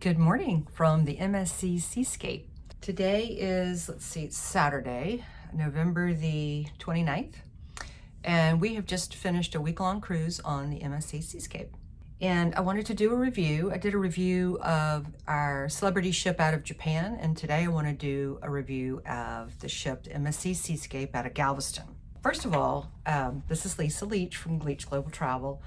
Good morning from the MSC Seascape. Today is, it's Saturday, November the 29th, and we have just finished a week-long cruise on the MSC Seascape. And I wanted to do a review. I did a review of our celebrity ship out of Japan, and today I want to do a review of the ship, the MSC Seascape out of Galveston. First of all, this is Lisa Leach from Leach Global Travel.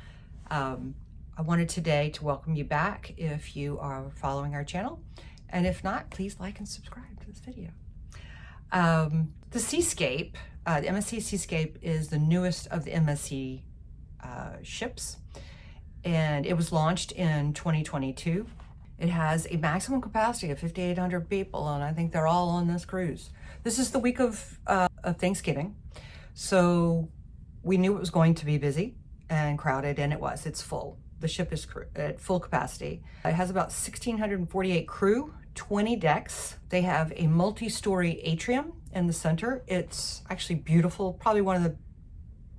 I wanted today to welcome you back if you are following our channel. And if not, please like and subscribe to this video. The Seascape, the MSC Seascape is the newest of the MSC ships. And it was launched in 2022. It has a maximum capacity of 5,800 people, and I think they're all on this cruise. This is the week of Thanksgiving. So we knew it was going to be busy and crowded, and it was. It's full. The ship is at full capacity. It has about 1,648 crew, 20 decks. They have a multi-story atrium in the center. It's actually beautiful, probably one of the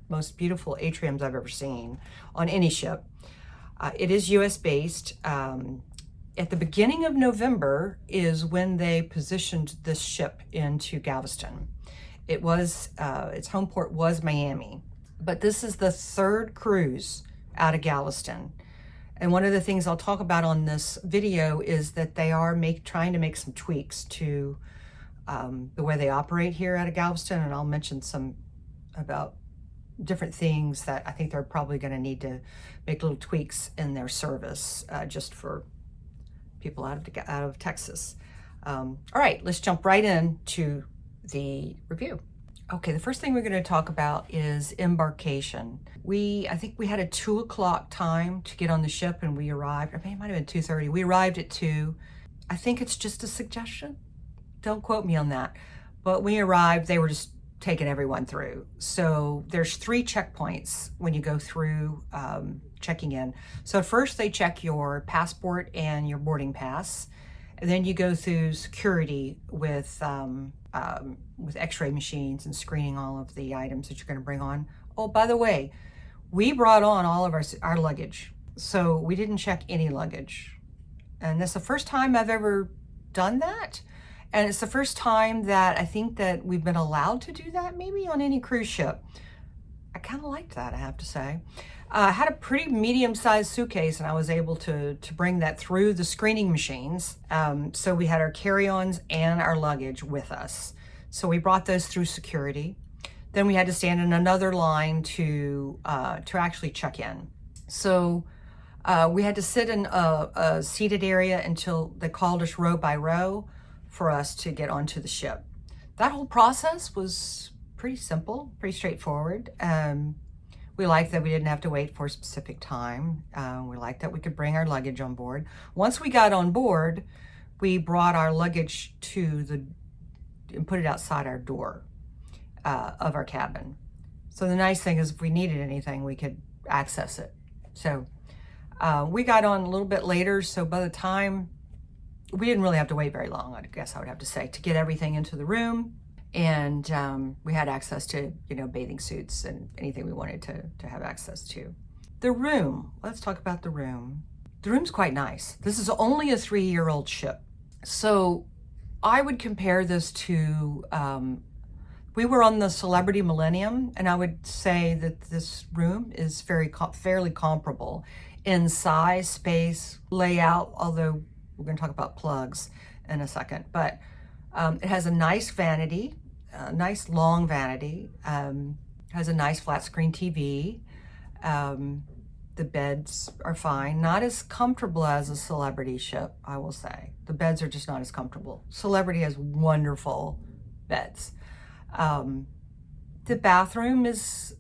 most beautiful atriums I've ever seen on any ship. It is US based. At the beginning of November is when they positioned this ship into Galveston. It was, its home port was Miami, but this is the third cruise out of Galveston. And one of the things I'll talk about on this video is that they are trying to make some tweaks to the way they operate here out of Galveston, and I'll mention some about different things that I think they're probably going to need to make little tweaks in their service just for people out of Texas. All right, let's jump right into the review. Okay, the first thing we're going to talk about is Embarkation. I think we had a 2 o'clock time to get on the ship, and we arrived, it might have been 2:30. We arrived at 2. I think it's just a suggestion. Don't quote me on that. But we arrived, they were just taking everyone through. So there's 3 checkpoints when you go through checking in. So first they check your passport and your boarding pass. And then you go through security with x-ray machines and screening all of the items that you're going to bring on. Oh, by the way, we brought on all of our luggage. So we didn't check any luggage. And that's the first time I've ever done that. And it's the first time that I think that we've been allowed to do that maybe on any cruise ship. I kind of liked that, I have to say. I had a pretty medium-sized suitcase, and I was able to bring that through the screening machines. So we had our carry-ons and our luggage with us. So we brought those through security. Then we had to stand in another line to actually check in. So we had to sit in a seated area until they called us row by row for us to get onto the ship. That whole process was pretty simple, pretty straightforward. We liked that we didn't have to wait for a specific time. We liked that we could bring our luggage on board. Once we got on board, we brought our luggage and put it outside our door of our cabin. So the nice thing is if we needed anything, we could access it. So we got on a little bit later, so by the time, we didn't really have to wait very long, I guess I would have to say, to get everything into the room. And we had access to, bathing suits and anything we wanted to have access to. The room, let's talk about the room. The room's quite nice. This is only a 3-year-old ship. So I would compare this to, we were on the Celebrity Millennium, and I would say that this room is fairly comparable in size, space, layout, although we're going to talk about plugs in a second. But it has a nice vanity, a nice long vanity, has a nice flat screen TV. The beds are fine, not as comfortable as a Celebrity ship, I will say. The beds are just not as comfortable. Celebrity has wonderful beds. The bathroom is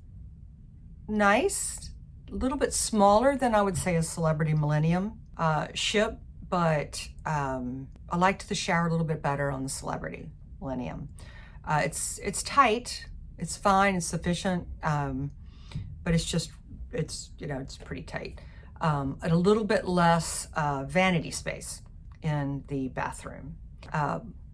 nice, a little bit smaller than I would say a Celebrity Millennium ship, but I liked the shower a little bit better on the Celebrity Millennium. It's tight, it's fine, it's sufficient, but it's pretty tight. And a little bit less vanity space in the bathroom.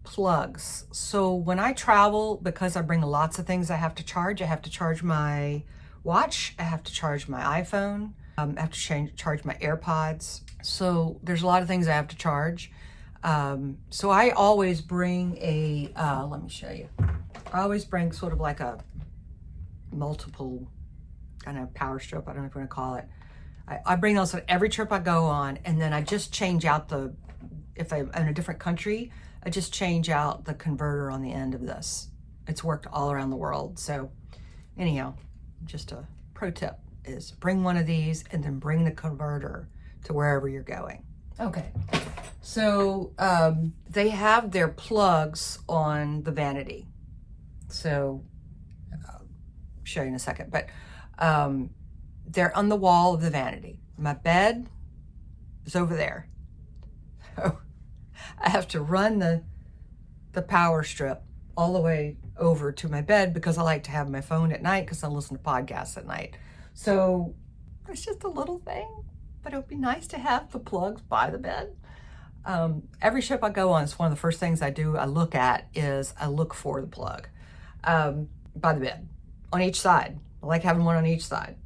Plugs. So when I travel, because I bring lots of things I have to charge my watch, I have to charge my iPhone, I have to charge my AirPods. So there's a lot of things I have to charge. So I always bring a, let me show you. I always bring sort of like a multiple kind of power strip. I don't know if you want to call it. I bring those on every trip I go on, and then I just change out if I'm in a different country, I just change out the converter on the end of this. It's worked all around the world. So anyhow, just a pro tip is bring one of these and then bring the converter to wherever you're going. Okay, so they have their plugs on the vanity. So I'll show you in a second, but they're on the wall of the vanity. My bed is over there. So I have to run the power strip all the way over to my bed because I like to have my phone at night because I listen to podcasts at night. So it's just a little thing, but it would be nice to have the plugs by the bed. Every ship I go on, it's one of the first things I do, I look for the plug by the bed on each side. I like having one on each side.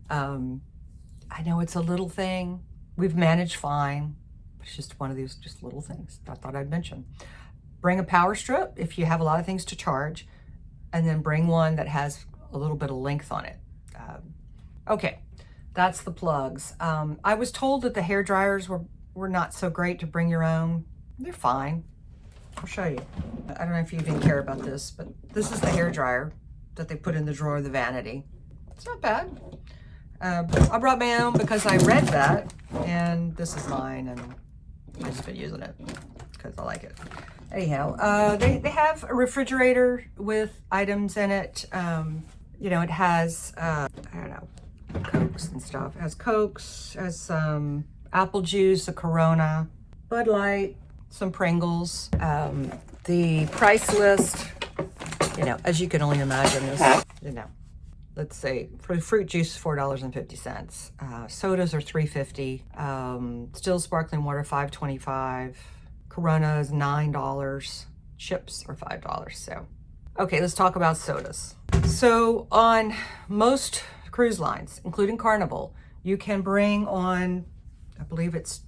I know it's a little thing. We've managed fine. It's just one of these just little things I thought I'd mention. Bring a power strip if you have a lot of things to charge, and then bring one that has a little bit of length on it. Okay, that's the plugs. I was told that the hair dryers were not so great to bring your own. They're fine. I'll show you. I don't know if you even care about this, but this is the hair dryer that they put in the drawer of the vanity. It's not bad. I brought my own because I read that, and this is mine, and I've just been using it because I like it. Anyhow, they have a refrigerator with items in it. You know, it has, I don't know, Cokes and stuff. It has Cokes, has some apple juice, a Corona, Bud Light, some Pringles. The price list, you know, as you can only imagine, is, you know, let's say for fruit juice, $4.50. Sodas are $3.50. Still sparkling water, $5.25. Corona is $9. Chips are $5. So, okay, let's talk about sodas. So on most cruise lines, including Carnival, you can bring on, I believe it's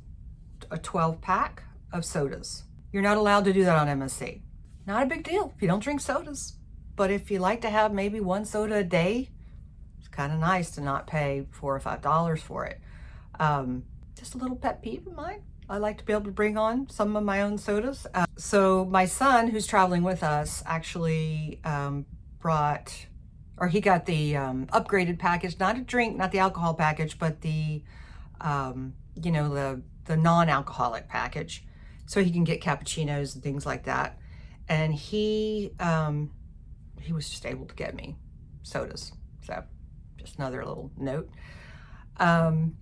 a 12-pack of sodas. You're not allowed to do that on MSC. Not a big deal if you don't drink sodas. But if you like to have maybe one soda a day, it's kind of nice to not pay $4 or $5 for it. Just a little pet peeve of mine. I like to be able to bring on some of my own sodas. So my son, who's traveling with us, actually he got the upgraded package, not a drink, not the alcohol package, but the, you know, the non-alcoholic package. So he can get cappuccinos and things like that. And he was just able to get me sodas. So just another little note. I'm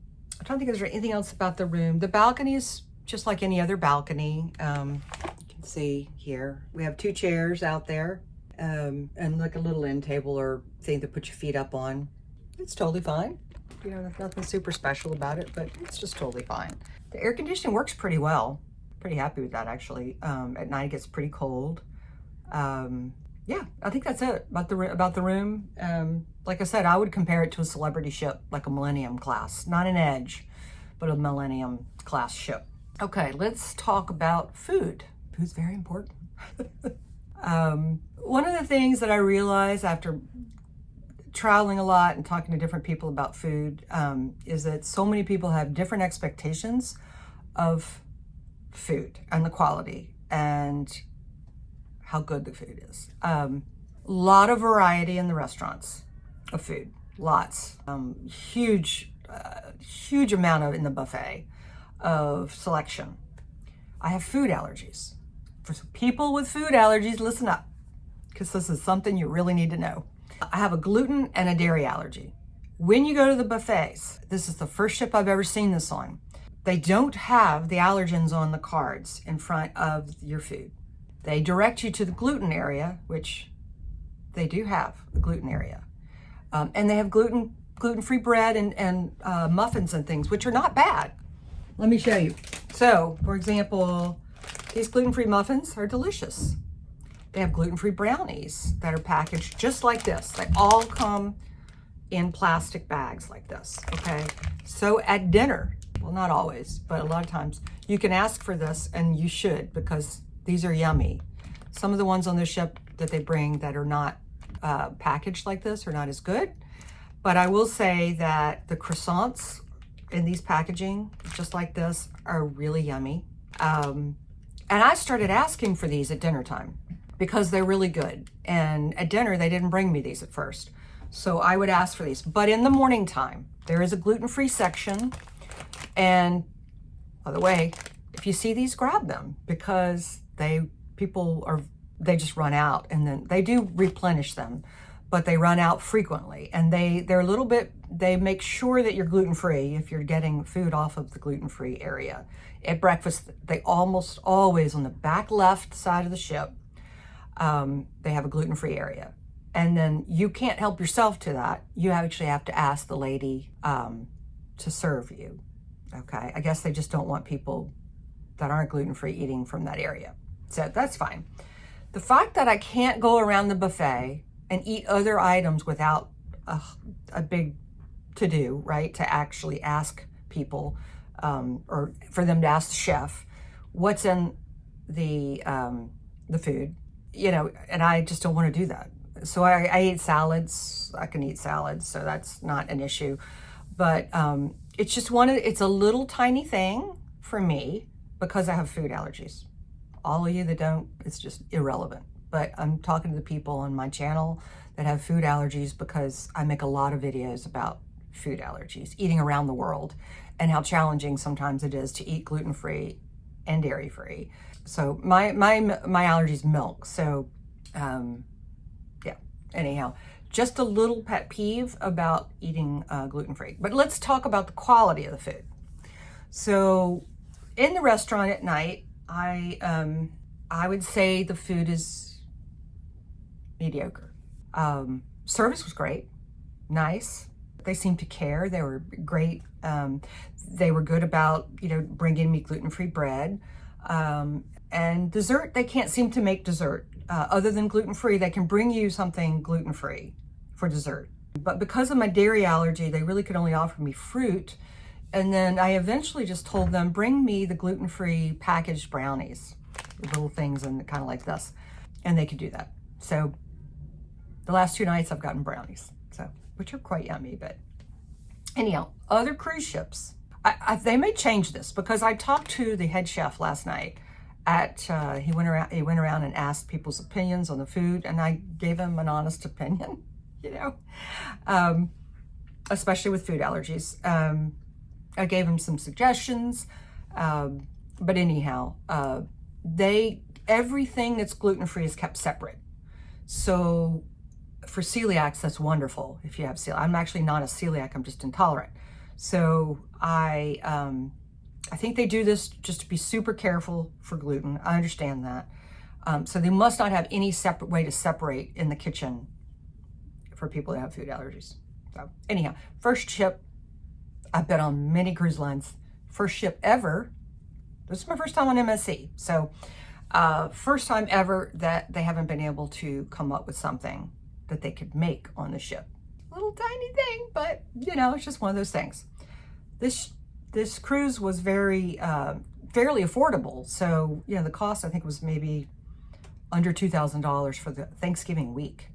trying to think, is there anything else about the room? The balcony is just like any other balcony. You can see here, we have 2 chairs out there, and like a little end table or thing to put your feet up on. It's totally fine. You know, there's nothing super special about it, but it's just totally fine. The air conditioning works pretty well. Pretty happy with that, actually. At night it gets pretty cold. Yeah, I think that's it about the room. Like I said, I would compare it to a celebrity ship, like a Millennium class, not an Edge, but a Millennium class ship. Okay, let's talk about food. Food's very important. One of the things that I realized after traveling a lot and talking to different people about food is that so many people have different expectations of food and the quality and how good the food is. Lot of variety in the restaurants of food, lots. Huge amount of in the buffet of selection. I have food allergies. For people with food allergies, listen up, because this is something you really need to know. I have a gluten and a dairy allergy. When you go to the buffets, this is the first ship I've ever seen this on. They don't have the allergens on the cards in front of your food. They direct you to the gluten area, which they do have the gluten area. And they have gluten-free bread and muffins and things, which are not bad. Let me show you. So, for example, these gluten-free muffins are delicious. They have gluten-free brownies that are packaged just like this. They all come in plastic bags like this, okay? So at dinner, well, not always, but a lot of times you can ask for this, and you should, because these are yummy. Some of the ones on the ship that they bring that are not packaged like this are not as good. But I will say that the croissants in these packaging, just like this, are really yummy. And I started asking for these at dinner time because they're really good. And at dinner, they didn't bring me these at first. So I would ask for these. But in the morning time, there is a gluten-free section. And by the way, if you see these, grab them, because they just run out, and then they do replenish them, but they run out frequently. And they're a little bit, they make sure that you're gluten-free if you're getting food off of the gluten-free area. At breakfast, they almost always, on the back left side of the ship, they have a gluten-free area. And then you can't help yourself to that. You actually have to ask the lady to serve you. Okay, I guess they just don't want people that aren't gluten-free eating from that area. So that's fine. The fact that I can't go around the buffet and eat other items without a big to-do, right? To actually ask people, or for them to ask the chef, what's in the food, you know, and I just don't want to do that. So I eat salads. I can eat salads, so that's not an issue. But it's just it's a little tiny thing for me because I have food allergies. All of you that don't, it's just irrelevant. But I'm talking to the people on my channel that have food allergies because I make a lot of videos about food allergies, eating around the world, and how challenging sometimes it is to eat gluten-free and dairy-free. So my allergy is milk. So yeah, anyhow, just a little pet peeve about eating gluten-free. But let's talk about the quality of the food. So in the restaurant at night, I would say the food is mediocre. Service was great, nice. They seemed to care. They were great. They were good about, you know, bringing me gluten-free bread. And dessert, they can't seem to make dessert. Other than gluten-free, they can bring you something gluten-free for dessert. But because of my dairy allergy, they really could only offer me fruit. And then I eventually just told them, bring me the gluten-free packaged brownies, little things and kind of like this. And they could do that. So the last 2 nights I've gotten brownies, so which are quite yummy. But anyhow, other cruise ships, they may change this, because I talked to the head chef last night. He went around and asked people's opinions on the food, and I gave him an honest opinion, you know, especially with food allergies. I gave him some suggestions, but anyhow, everything that's gluten-free is kept separate. So for celiacs, that's wonderful if you have celiac. I'm actually not a celiac, I'm just intolerant. So I think they do this just to be super careful for gluten. I understand that. So they must not have any separate way to separate in the kitchen for people that have food allergies. So anyhow, first ship, I've been on many cruise lines. First ship ever. This is my first time on MSC. So first time ever that they haven't been able to come up with something that they could make on the ship. Little tiny thing, but you know, it's just one of those things. This cruise was fairly affordable. So, you know, the cost I think was maybe under $2,000 for the Thanksgiving week.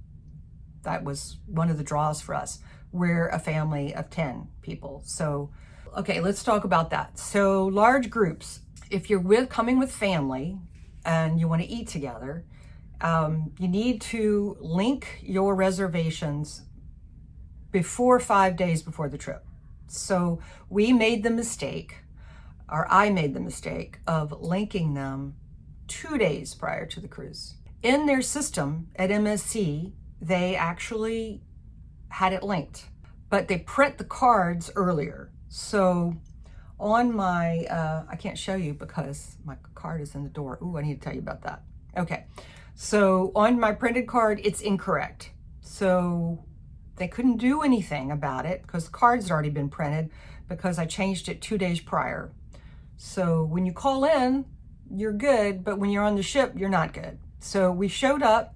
That was one of the draws for us. We're a family of 10 people. So, okay, let's talk about that. So large groups, if you're coming with family and you want to eat together, you need to link your reservations before 5 days before the trip. So we made the mistake, or I made the mistake, of linking them 2 days prior to the cruise. In their system at MSC, they actually had it linked, but they print the cards earlier. So on my, I can't show you because my card is in the door. Ooh, I need to tell you about that. Okay, so on my printed card, it's incorrect. So they couldn't do anything about it because the cards had already been printed because I changed it 2 days prior. So when you call in, you're good, but when you're on the ship, you're not good. So we showed up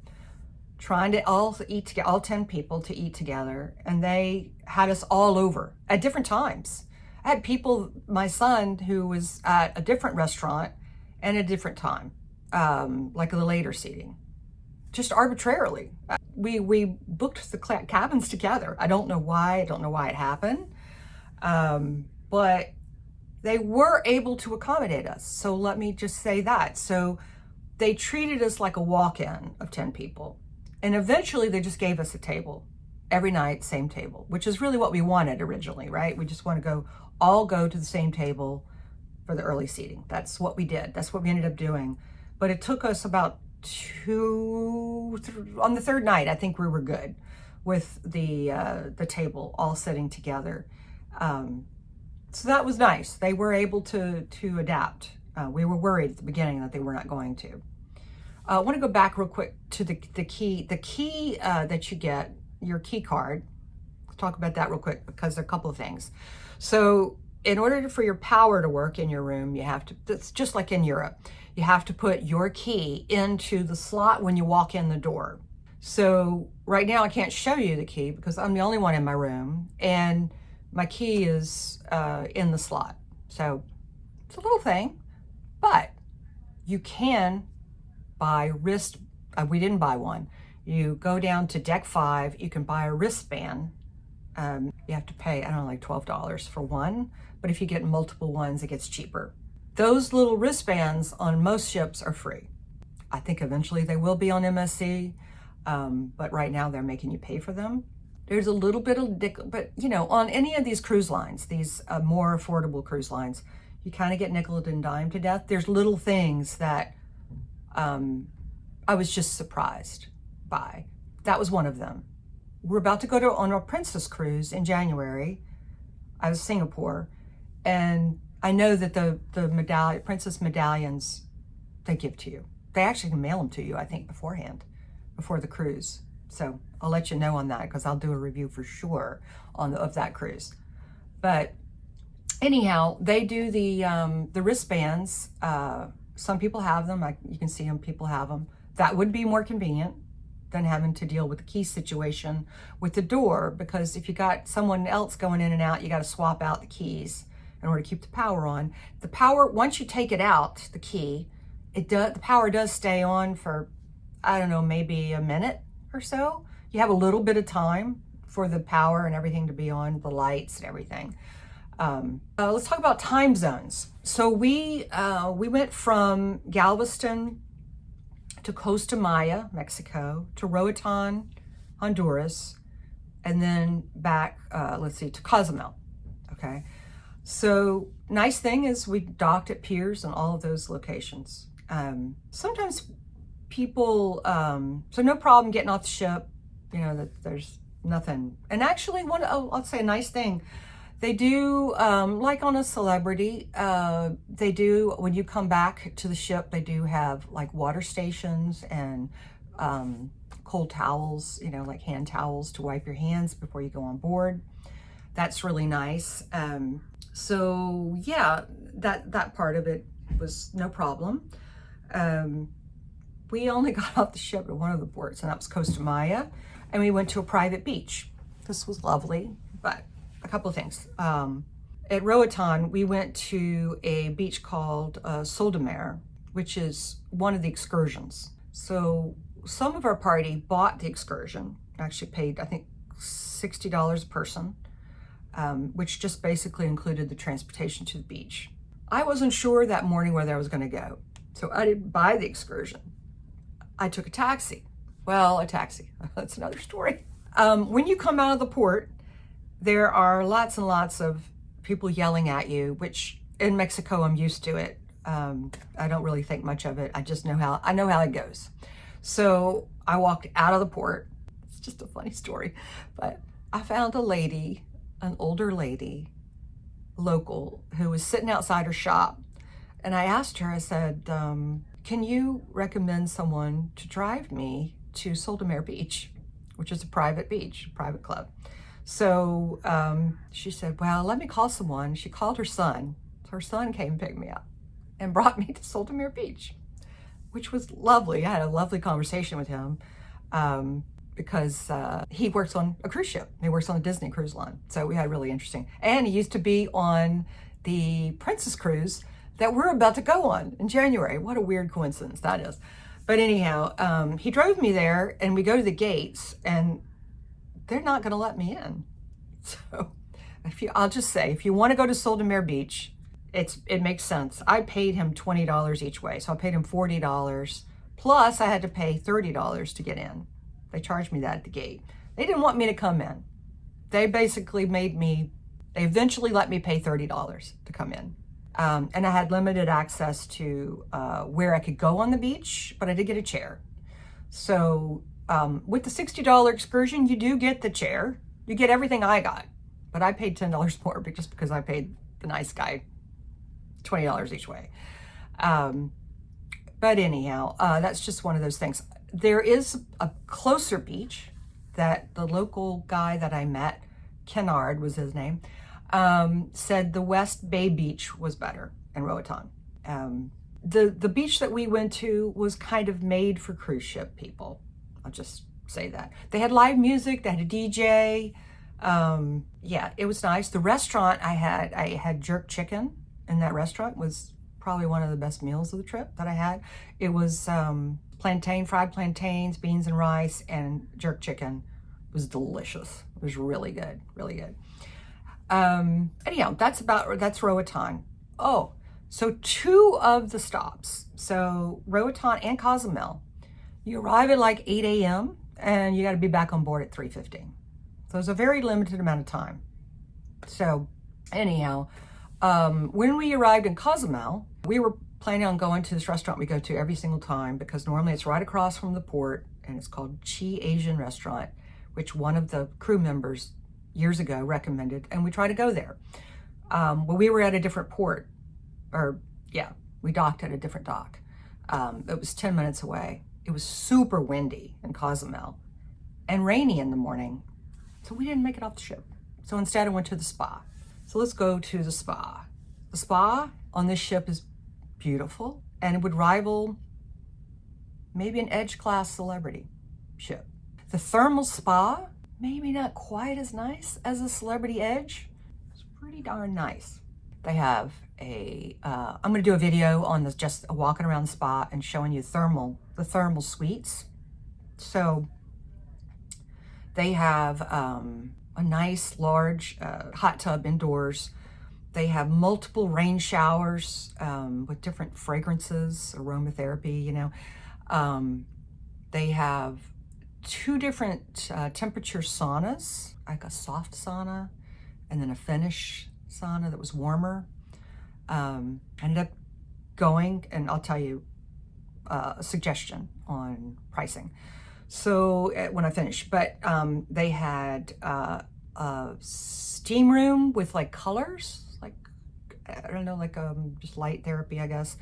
trying to all eat together, all 10 people to eat together, and they had us all over at different times. I had people, my son, who was at a different restaurant and a different time, like the later seating, just arbitrarily. We booked the cabins together. I don't know why. I don't know why it happened. But they were able to accommodate us. So let me just say that. So they treated us like a walk-in of 10 people. And eventually they just gave us a table every night, same table, which is really what we wanted originally, right? We just want to all go to the same table for the early seating. That's what we did. That's what we ended up doing. But it took us about on the third night, I think we were good with the table all sitting together. So that was nice. They were able to adapt. We were worried at the beginning that they were not going to. I want to go back real quick to the key. The key that you get, your key card. Let's talk about that real quick because there are a couple of things. So in order for your power to work in your room, you have to, it's just like in Europe, you have to put your key into the slot when you walk in the door. So right now I can't show you the key because I'm the only one in my room and my key is in the slot. So it's a little thing, but you can buy we didn't buy one. You go down to deck 5, you can buy a wristband. You have to pay, I don't know, like $12 for one, but if you get multiple ones, it gets cheaper. Those little wristbands on most ships are free. I think eventually they will be on MSC, but right now they're making you pay for them. There's a little bit of, but you know, on any of these cruise lines, these more affordable cruise lines, you kind of get nickel and dime to death. There's little things that I was just surprised by. That was one of them. We're about to go on a princess cruise in January. I was Singapore, and I know that the princess medallions they give to you. They actually can mail them to you, I think, beforehand, before the cruise. So I'll let you know on that because I'll do a review for sure of that cruise. But anyhow, they do the wristbands. Some people have them. You can see them. People have them. That would be more convenient than having to deal with the key situation with the door, because if you got someone else going in and out, you got to swap out the keys in order to keep the power on. The power, once you take it out, the key, the power does stay on for, I don't know, maybe a minute or so. You have a little bit of time for the power and everything to be on, the lights and everything. Let's talk about time zones. So we went from Galveston to Costa Maya, Mexico, to Roatan, Honduras, and then back, to Cozumel, okay? So nice thing is we docked at piers in all of those locations. Sometimes people, so no problem getting off the ship, you know, that there's nothing. And actually, I'll say a nice thing. They do, like on a Celebrity, they do, when you come back to the ship, they do have like water stations and cold towels, you know, like hand towels to wipe your hands before you go on board. That's really nice. So yeah, that part of it was no problem. We only got off the ship at one of the ports, and that was Costa Maya, and we went to a private beach. This was lovely, but a couple of things. At Roatan, we went to a beach called Sol de Mer, which is one of the excursions. So some of our party bought the excursion, actually paid, I think, $60 a person, which just basically included the transportation to the beach. I wasn't sure that morning whether I was going to go, so I didn't buy the excursion. I took a taxi. Well, a taxi, that's another story. When you come out of the port, there are lots and lots of people yelling at you, which in Mexico, I'm used to it. I don't really think much of it. I just know how it goes. So I walked out of the port. It's just a funny story, but I found a lady, an older lady, local, who was sitting outside her shop. And I asked her, I said, can you recommend someone to drive me to Sol de Mer Beach, which is a private beach, private club? So she said, well, let me call someone. She called her son. Her son came and picked me up and brought me to Sol de Mer Beach, which was lovely. I had a lovely conversation with him because he works on a cruise ship. He works on a Disney cruise line. So we had really interesting. And he used to be on the Princess cruise that we're about to go on in January. What a weird coincidence that is. But anyhow, he drove me there, and we go to the gates, and they're not going to let me in. So I'll just say, if you want to go to Soldemer Beach, it makes sense. I paid him $20 each way. So I paid him $40. Plus I had to pay $30 to get in. They charged me that at the gate. They didn't want me to come in. They basically they eventually let me pay $30 to come in. And I had limited access to where I could go on the beach, but I did get a chair. So with the $60 excursion, you do get the chair. You get everything I got, but I paid $10 more just because I paid the nice guy $20 each way. But anyhow, that's just one of those things. There is a closer beach that the local guy that I met, Kennard was his name, said the West Bay Beach was better in Roatan. The beach that we went to was kind of made for cruise ship people. I'll just say that. They had live music, they had a DJ. Yeah, it was nice. The restaurant I had jerk chicken in that restaurant. Was probably one of the best meals of the trip that I had. It was fried plantains, beans and rice, and jerk chicken. It was delicious. It was really good, really good. Anyhow, that's Roatan. Oh, so two of the stops. So Roatan and Cozumel. You arrive at like 8 a.m. and you got to be back on board at 3:15. So it's a very limited amount of time. So anyhow, when we arrived in Cozumel, we were planning on going to this restaurant we go to every single time, because normally it's right across from the port, and it's called Chi Asian Restaurant, which one of the crew members years ago recommended, and we try to go there. Well, we were at a different port, we docked at a different dock. It was 10 minutes away. It was super windy in Cozumel and rainy in the morning, so we didn't make it off the ship. So instead I went to the spa. So let's go to the spa. The spa on this ship is beautiful, and it would rival maybe an Edge class celebrity ship. The thermal spa, maybe not quite as nice as a Celebrity Edge. It's pretty darn nice. They have I'm gonna do a video on this, just walking around the spa and showing you the thermal suites. So they have a nice large hot tub indoors. They have multiple rain showers with different fragrances, aromatherapy, They have two different temperature saunas, like a soft sauna and then a Finnish sauna that was warmer. I ended up going, and I'll tell you a suggestion on pricing. So when I finish, but they had a steam room with like colors, like, I don't know, like just light therapy, I guess.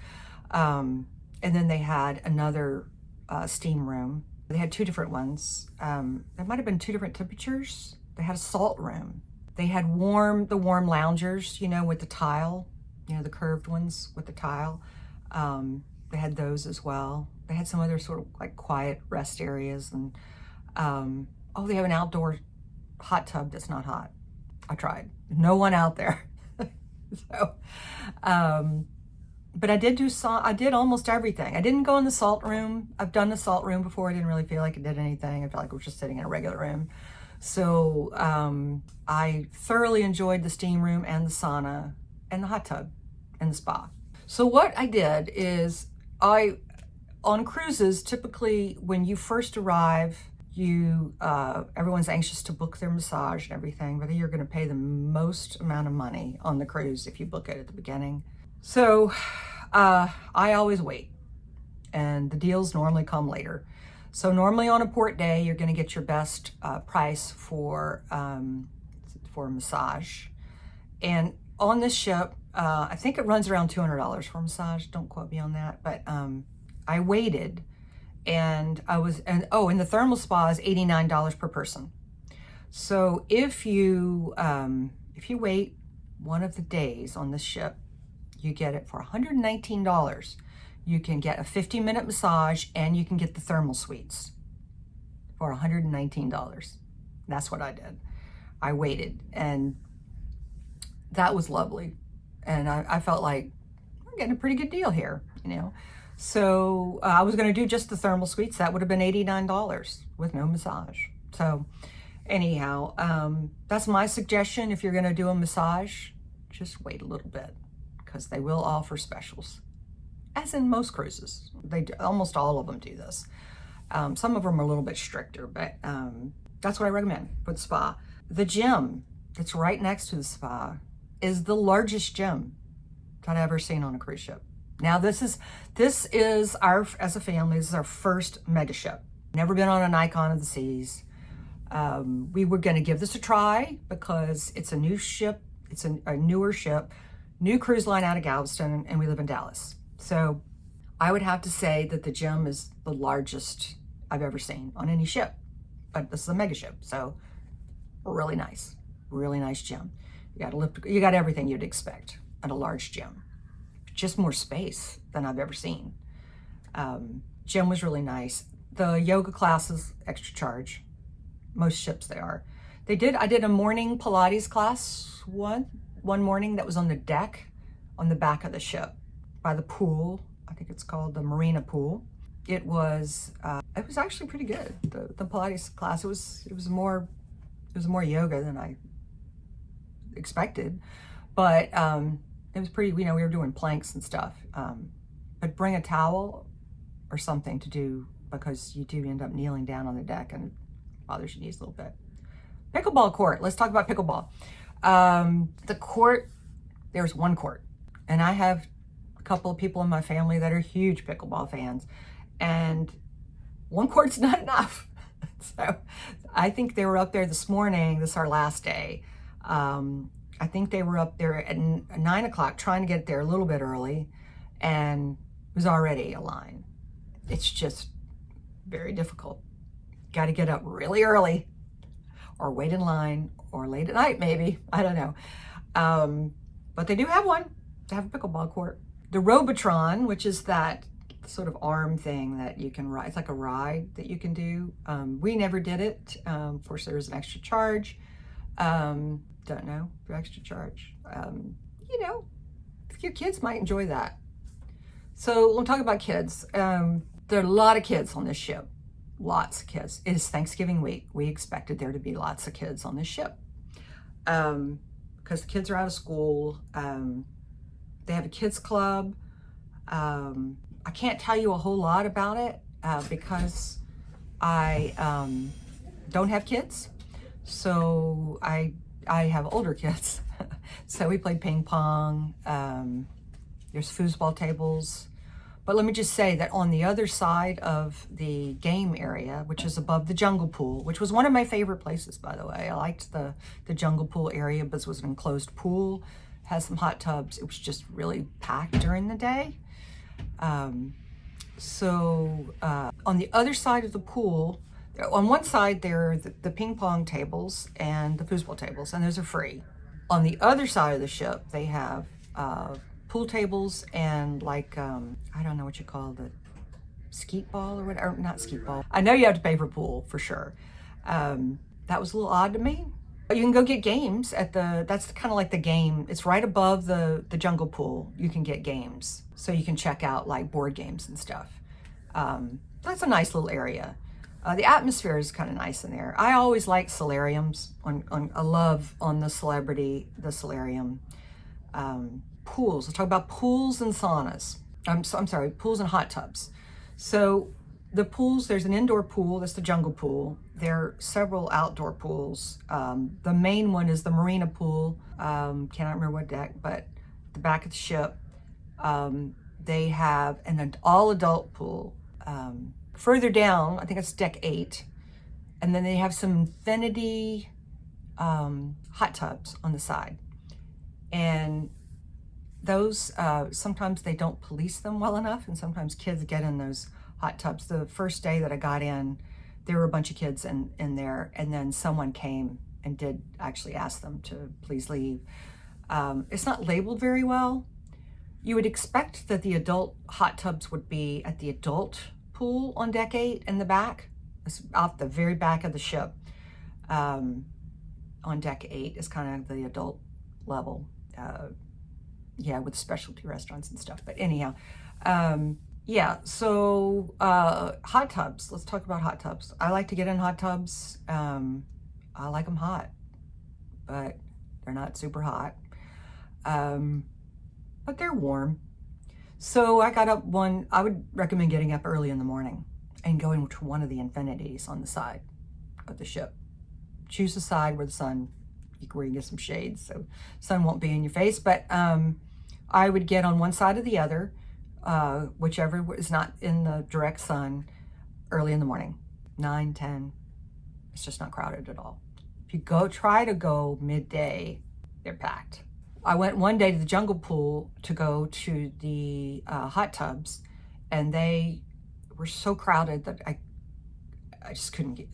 And then they had another steam room. They had two different ones. There might have been two different temperatures. They had a salt room. They had the warm loungers, with the tile, the curved ones with the tile. They had those as well. They had some other sort of like quiet rest areas, and they have an outdoor hot tub that's not hot. I tried. No one out there. So, but I did almost everything. I didn't go in the salt room. I've done the salt room before. I didn't really feel like it did anything. I felt like I was just sitting in a regular room. So I thoroughly enjoyed the steam room and the sauna and the hot tub and the spa. So what I did is on cruises, typically when you first arrive, everyone's anxious to book their massage and everything, but you're going to pay the most amount of money on the cruise if you book it at the beginning. So I always wait, and the deals normally come later. So normally on a port day, you're going to get your best price for a massage. And on this ship, I think it runs around $200 for a massage. Don't quote me on that, but I waited. And and the thermal spa is $89 per person. So if you wait one of the days on this ship, you get it for $119. You can get a 50-minute massage, and you can get the thermal suites. for $119. That's what I did. I waited, and that was lovely. And I felt like we're getting a pretty good deal here, you know. So I was going to do just the thermal suites. That would have been $89 with no massage. So anyhow, that's my suggestion. If you're going to do a massage, just wait a little bit, because they will offer specials, as in most cruises. Almost all of them do this. Some of them are a little bit stricter, but that's what I recommend for the spa. The gym that's right next to the spa is the largest gym that I've ever seen on a cruise ship. Now this is our, as a family, this is our first mega ship. Never been on an Icon of the Seas. We were going to give this a try because it's a new ship. It's a newer ship, new cruise line out of Galveston, and we live in Dallas. So I would have to say that the gym is the largest I've ever seen on any ship, but this is a mega ship. So really nice gym. You got everything you'd expect at a large gym. Just more space than I've ever seen. Gym was really nice. The yoga classes, extra charge. Most ships they are. I did a morning Pilates class one morning that was on the deck, on the back of the ship, by the pool. I think it's called the Marina Pool. It was actually pretty good. The Pilates class, it was more yoga than I expected, but it was pretty, we were doing planks and stuff, but bring a towel or something to do, because you do end up kneeling down on the deck and it bothers your knees a little bit. Pickleball court. Let's talk about pickleball. The court, there's one court, and I have a couple of people in my family that are huge pickleball fans, and one court's not enough. So I think they were up there this morning. This is our last day. I think they were up there at 9 o'clock trying to get there a little bit early, and it was already a line. It's just very difficult. Got to get up really early, or wait in line, or late at night maybe. I don't know. But they do have one. They have a pickleball court. The Robotron, which is that sort of arm thing that you can ride. It's like a ride that you can do. We never did it. Of course, there was an extra charge. Don't know, for extra charge. Your kids might enjoy that. So we'll talk about kids. There are a lot of kids on this ship. Lots of kids. It is Thanksgiving week. We expected there to be lots of kids on this ship, because the kids are out of school. They have a kids club. I can't tell you a whole lot about it because I don't have kids. So I have older kids. So we played ping pong. There's foosball tables. But let me just say that on the other side of the game area, which is above the jungle pool, which was one of my favorite places, by the way. I liked the jungle pool area, but it was an enclosed pool, has some hot tubs. It was just really packed during the day. On the other side of the pool, on one side there are the ping pong tables and the foosball tables, and those are free. On the other side of the ship, they have pool tables and like, I don't know what you call the skeet ball or whatever, not skeet ball. I know you have to pay for pool for sure. That was a little odd to me. But you can go get games at that's kind of like the game. It's right above the jungle pool. You can get games. So you can check out like board games and stuff. That's a nice little area. The atmosphere is kind of nice in there. I always like solariums. I love on the solarium. Pools. Let's talk about pools and saunas. I'm sorry, pools and hot tubs. So the pools, there's an indoor pool, that's the jungle pool. There are several outdoor pools. The main one is the Marina Pool. Cannot remember what deck, but the back of the ship. They have an all-adult pool. Further down, I think it's deck 8. And then they have some infinity hot tubs on the side. And those, sometimes they don't police them well enough, and sometimes kids get in those hot tubs. The first day that I got in, there were a bunch of kids in there, and then someone came and did actually ask them to please leave. It's not labeled very well. You would expect that the adult hot tubs would be at the adult pool on deck 8 in the back, It's out the very back of the ship. On deck 8 is kind of the adult level. Yeah, with specialty restaurants and stuff. But anyhow, yeah, so hot tubs. Let's talk about hot tubs. I like to get in hot tubs. I like them hot, but they're not super hot. But they're warm. So I got up I would recommend getting up early in the morning and going to one of the infinities on the side of the ship. Choose the side where you get some shades, so sun won't be in your face. But I would get on one side or the other, whichever is not in the direct sun, early in the morning, 9, 10. It's just not crowded at all. If you try to go midday, they're packed. I went one day to the jungle pool to go to the hot tubs, and they were so crowded that I just couldn't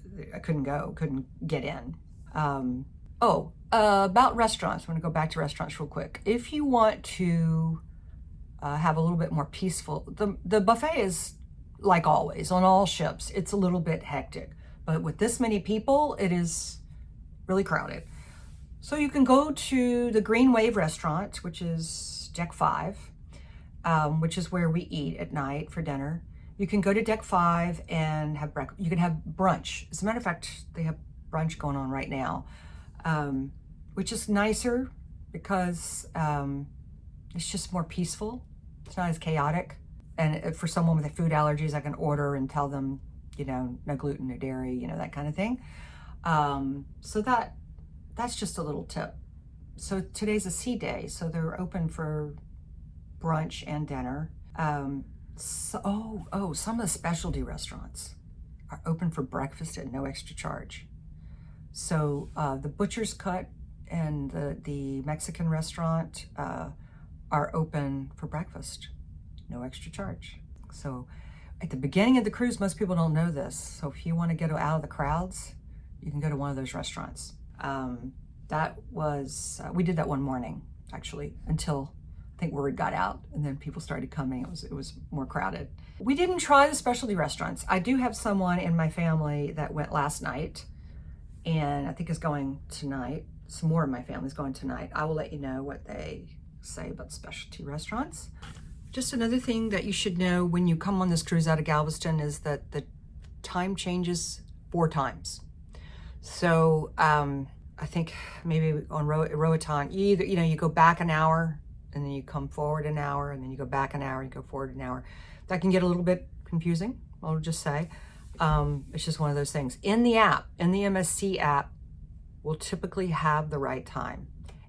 get in. About restaurants. I'm going to go back to restaurants real quick. If you want to have a little bit more peaceful, the buffet is like always on all ships. It's a little bit hectic, but with this many people, it is really crowded. So you can go to the Green Wave restaurant, which is deck 5, which is where we eat at night for dinner. You can go to deck 5 and have breakfast. You can have brunch. As a matter of fact, they have brunch going on right now, which is nicer because it's just more peaceful. It's not as chaotic. And for someone with food allergies, I can order and tell them, no gluten, no dairy, that kind of thing. So that's just a little tip. So today's a sea day, so they're open for brunch and dinner. Some of the specialty restaurants are open for breakfast at no extra charge. So the Butcher's Cut and the Mexican restaurant are open for breakfast, no extra charge. So at the beginning of the cruise, most people don't know this. So if you want to get out of the crowds, you can go to one of those restaurants. We did that one morning, actually, until I think word got out, and then people started coming. It was more crowded. We didn't try the specialty restaurants. I do have someone in my family that went last night, and I think is going tonight. Some more of my family's going tonight. I will let you know what they say about specialty restaurants. Just another thing that you should know when you come on this cruise out of Galveston is that the time changes 4 times. So I think maybe on Roatan, you go back an hour, and then you come forward an hour, and then you go back an hour, you go forward an hour. That can get a little bit confusing, I'll just say. It's just one of those things. In the MSC app, we'll typically have the right time.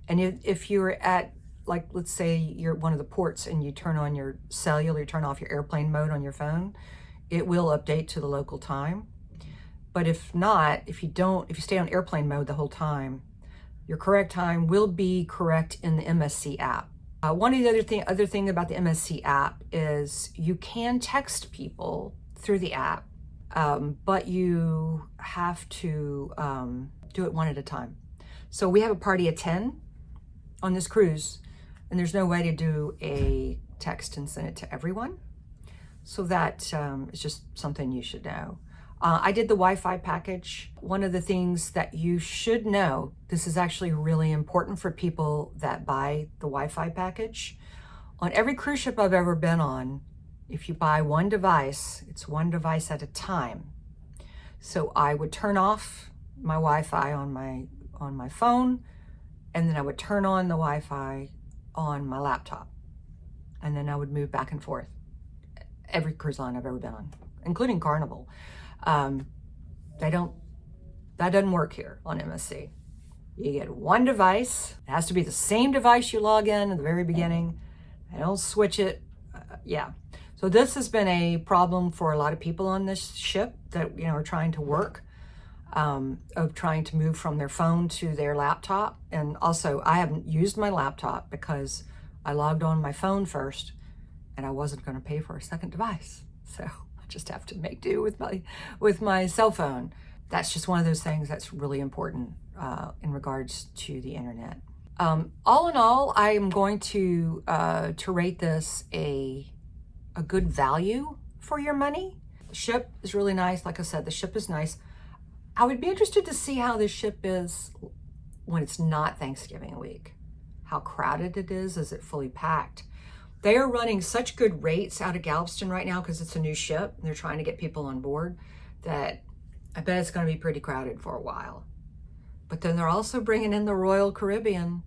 And if you're at, like, let's say you're at one of the ports and you turn on your cellular, you turn off your airplane mode on your phone, it will update to the local time. But if not, if you stay on airplane mode the whole time, your correct time will be correct in the MSC app. One of the other thing about the MSC app is you can text people through the app, but you have to do it one at a time. So we have a party of 10 on this cruise, and there's no way to do a text and send it to everyone. So that is just something you should know. I did the Wi-Fi package. One of the things that you should know, this is actually really important for people that buy the Wi-Fi package. On every cruise ship I've ever been on, if you buy one device, it's one device at a time. So I would turn off my Wi-Fi on my phone, and then I would turn on the Wi-Fi on my laptop. And then I would move back and forth. Every cruise line I've ever been on, including Carnival. That doesn't work here on MSC. You get one device. It has to be the same device you log in at the very beginning. They don't switch it. So this has been a problem for a lot of people on this ship that are trying to work, of trying to move from their phone to their laptop. And also, I haven't used my laptop because I logged on my phone first, and I wasn't going to pay for a second device. So I just have to make do with my cell phone. That's just one of those things that's really important in regards to the internet. All in all, I am going to rate this a good value for your money. The ship is really nice. Like I said, the ship is nice. I would be interested to see how this ship is when it's not Thanksgiving week. How crowded it is it fully packed? They are running such good rates out of Galveston right now because it's a new ship and they're trying to get people on board that I bet it's going to be pretty crowded for a while. But then they're also bringing in the Royal Caribbean,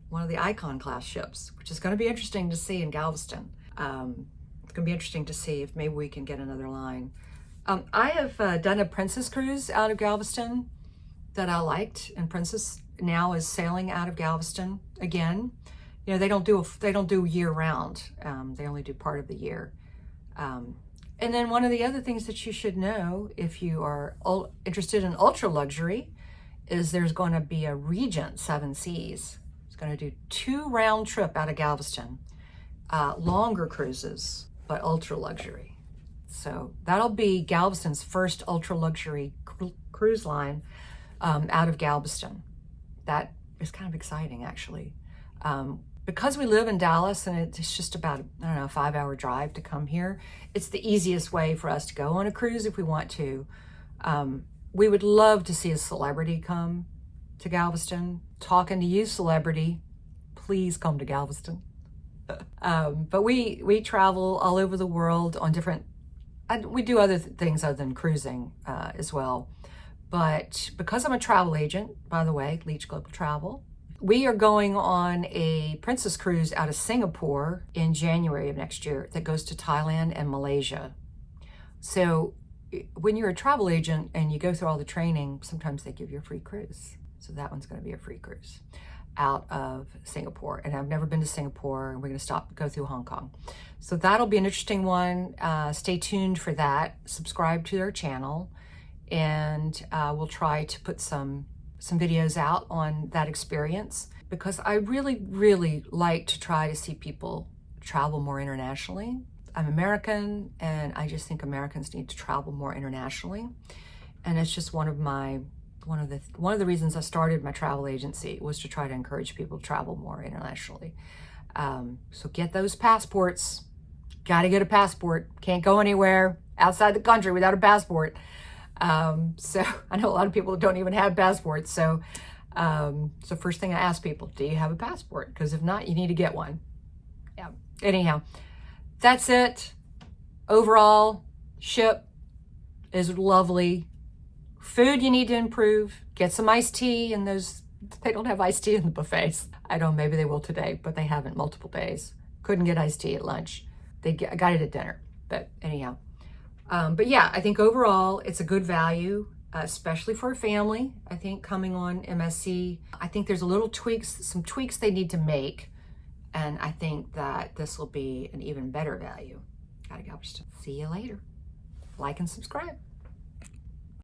one of the Icon class ships, which is going to be interesting to see in Galveston. It's going to be interesting to see if maybe we can get another line. I have done a Princess cruise out of Galveston that I liked, and Princess now is sailing out of Galveston again. You know, they don't do year round. They only do part of the year. And then one of the other things that you should know if you are interested in ultra luxury is there's going to be a Regent Seven Seas. It's going to do 2 round trip out of Galveston, longer cruises, but ultra luxury. So that'll be Galveston's first ultra luxury cruise line out of Galveston. That is kind of exciting, actually. Because we live in Dallas and it's just about, I don't know, a 5-hour drive to come here, it's the easiest way for us to go on a cruise if we want to. We would love to see a celebrity come to Galveston. Talking to you, celebrity, please come to Galveston. But we travel all over the world on different, we do other things other than cruising as well. But because I'm a travel agent, by the way, Leach Global Travel, we are going on a Princess cruise out of Singapore in January of next year that goes to Thailand and Malaysia. So when you're a travel agent and you go through all the training, sometimes they give you a free cruise. So that one's going to be a free cruise out of Singapore. And I've never been to Singapore, and we're going to go through Hong Kong. So that'll be an interesting one. Stay tuned for that. Subscribe to their channel, and we'll try to put some videos out on that experience, because I really, really like to try to see people travel more internationally. I'm American, and I just think Americans need to travel more internationally. And it's just one of the reasons I started my travel agency, was to try to encourage people to travel more internationally. So get those passports. Got to get a passport. Can't go anywhere outside the country without a passport. So I know a lot of people don't even have passports. So first thing I ask people, do you have a passport? Because if not, you need to get one. Yeah. Anyhow, that's it. Overall, ship is lovely. Food you need to improve. Get some iced tea, and they don't have iced tea in the buffets. I don't know, maybe they will today, but they haven't multiple days. Couldn't get iced tea at lunch. I got it at dinner, but anyhow. But yeah, I think overall it's a good value, especially for a family. I think coming on MSC, I think there's some tweaks they need to make. And I think that this will be an even better value out of Galveston. See you later. Like and subscribe.